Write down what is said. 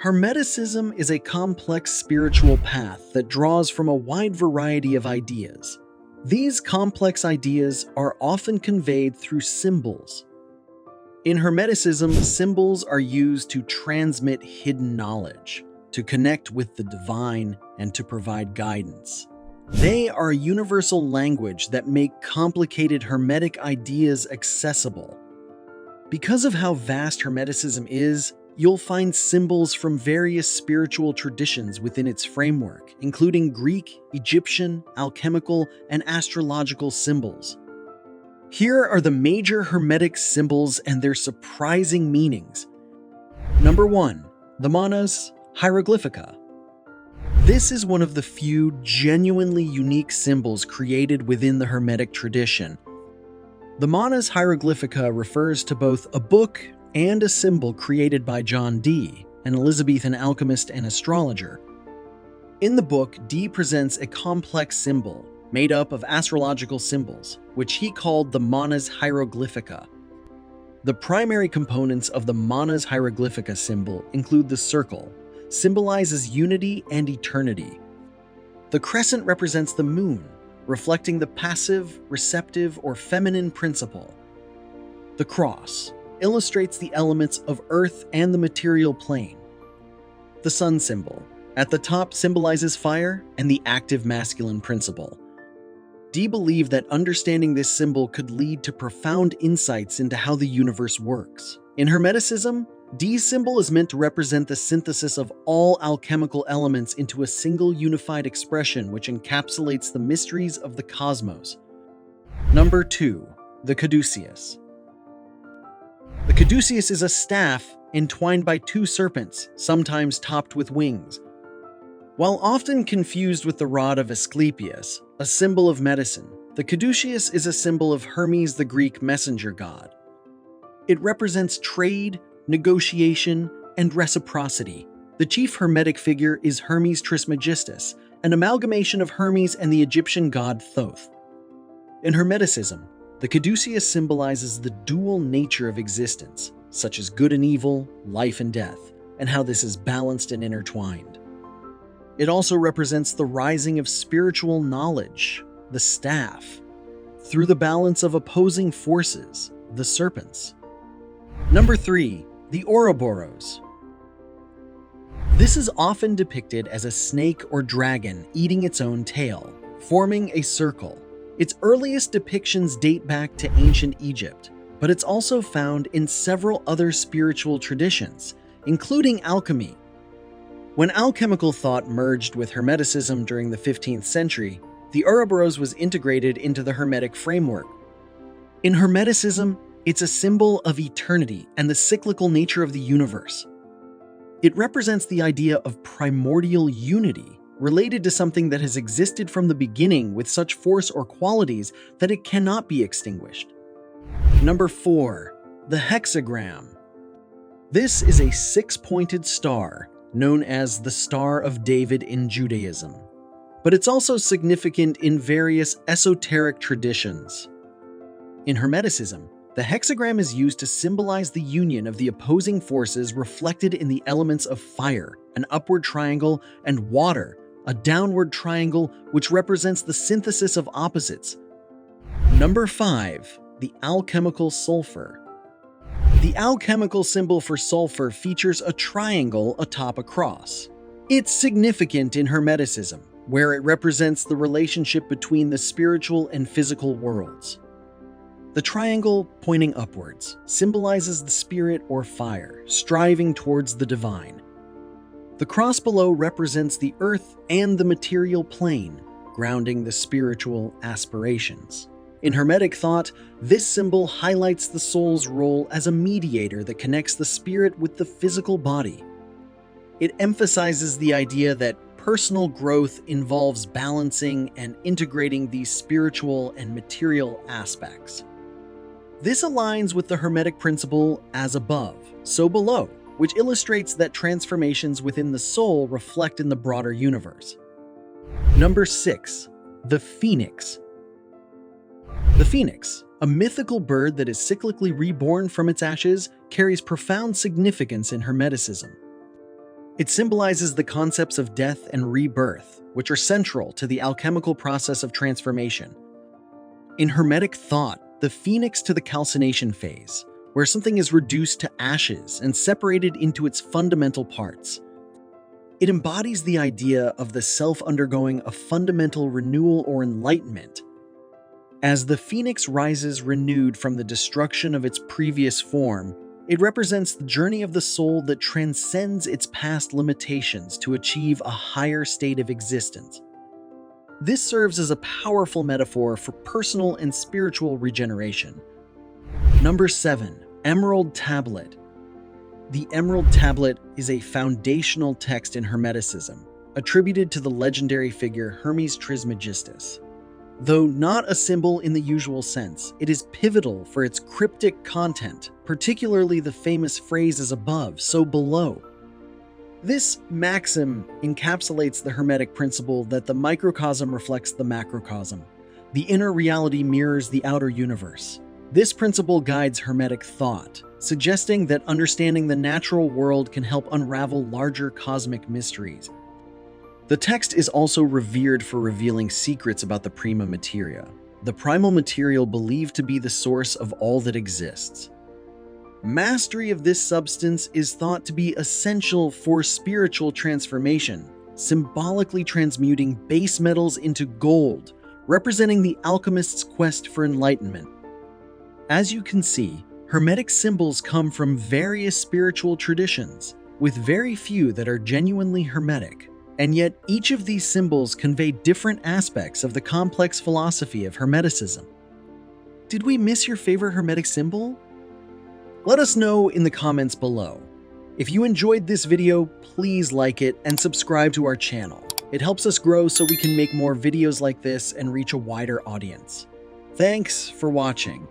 Hermeticism is a complex spiritual path that draws from a wide variety of ideas. These complex ideas are often conveyed through symbols. In Hermeticism, symbols are used to transmit hidden knowledge, to connect with the divine, and to provide guidance. They are a universal language that make complicated Hermetic ideas accessible. Because of how vast Hermeticism is, you'll find symbols from various spiritual traditions within its framework, including Greek, Egyptian, alchemical, and astrological symbols. Here are the major Hermetic symbols and their surprising meanings. Number 1. The Monas Hieroglyphica. This is one of the few genuinely unique symbols created within the Hermetic tradition. The Monas Hieroglyphica refers to both a book and a symbol created by John Dee, an Elizabethan alchemist and astrologer. In the book, Dee presents a complex symbol made up of astrological symbols, which he called the Monas Hieroglyphica. The primary components of the Monas Hieroglyphica symbol include the circle, symbolizes unity and eternity. The crescent represents the moon, reflecting the passive, receptive, or feminine principle. The cross illustrates the elements of earth and the material plane. The sun symbol, at the top, symbolizes fire and the active masculine principle. Dee believed that understanding this symbol could lead to profound insights into how the universe works. In Hermeticism, Dee's symbol is meant to represent the synthesis of all alchemical elements into a single unified expression which encapsulates the mysteries of the cosmos. Number 2. The Caduceus. The Caduceus is a staff entwined by two serpents, sometimes topped with wings. While often confused with the rod of Asclepius, a symbol of medicine, the Caduceus is a symbol of Hermes, the Greek messenger god. It represents trade, negotiation, and reciprocity. The chief Hermetic figure is Hermes Trismegistus, an amalgamation of Hermes and the Egyptian god Thoth. In Hermeticism, the Caduceus symbolizes the dual nature of existence, such as good and evil, life and death, and how this is balanced and intertwined. It also represents the rising of spiritual knowledge, the staff, through the balance of opposing forces, the serpents. Number 3. The Ouroboros. This is often depicted as a snake or dragon eating its own tail, forming a circle. Its earliest depictions date back to ancient Egypt, but it's also found in several other spiritual traditions, including alchemy. When alchemical thought merged with Hermeticism during the 15th century, the Ouroboros was integrated into the Hermetic framework. In Hermeticism, it's a symbol of eternity and the cyclical nature of the universe. It represents the idea of primordial unity, related to something that has existed from the beginning with such force or qualities that it cannot be extinguished. Number 4. The Hexagram. This is a six-pointed star known as the Star of David in Judaism, but it's also significant in various esoteric traditions. In Hermeticism, the hexagram is used to symbolize the union of the opposing forces reflected in the elements of fire, an upward triangle, and water, a downward triangle, which represents the synthesis of opposites. Number 5. The Alchemical Sulphur. The alchemical symbol for sulfur features a triangle atop a cross. It's significant in Hermeticism, where it represents the relationship between the spiritual and physical worlds. The triangle, pointing upwards, symbolizes the spirit or fire, striving towards the divine. The cross below represents the earth and the material plane, grounding the spiritual aspirations. In Hermetic thought, this symbol highlights the soul's role as a mediator that connects the spirit with the physical body. It emphasizes the idea that personal growth involves balancing and integrating these spiritual and material aspects. This aligns with the Hermetic principle as above, so below, which illustrates that transformations within the soul reflect in the broader universe. Number 6. The Phoenix. The phoenix, a mythical bird that is cyclically reborn from its ashes, carries profound significance in Hermeticism. It symbolizes the concepts of death and rebirth, which are central to the alchemical process of transformation. In Hermetic thought, the phoenix to the calcination phase, where something is reduced to ashes and separated into its fundamental parts. It embodies the idea of the self undergoing a fundamental renewal or enlightenment. As the phoenix rises renewed from the destruction of its previous form, it represents the journey of the soul that transcends its past limitations to achieve a higher state of existence. This serves as a powerful metaphor for personal and spiritual regeneration. Number 7. Emerald Tablet. The Emerald Tablet is a foundational text in Hermeticism, attributed to the legendary figure Hermes Trismegistus. Though not a symbol in the usual sense, it is pivotal for its cryptic content, particularly the famous phrases above, so below. This maxim encapsulates the Hermetic principle that the microcosm reflects the macrocosm. The inner reality mirrors the outer universe. This principle guides Hermetic thought, suggesting that understanding the natural world can help unravel larger cosmic mysteries. The text is also revered for revealing secrets about the prima materia, the primal material believed to be the source of all that exists. Mastery of this substance is thought to be essential for spiritual transformation, symbolically transmuting base metals into gold, representing the alchemist's quest for enlightenment. As you can see, Hermetic symbols come from various spiritual traditions, with very few that are genuinely Hermetic. And yet, each of these symbols convey different aspects of the complex philosophy of Hermeticism. Did we miss your favorite Hermetic symbol? Let us know in the comments below. If you enjoyed this video, please like it and subscribe to our channel. It helps us grow so we can make more videos like this and reach a wider audience. Thanks for watching.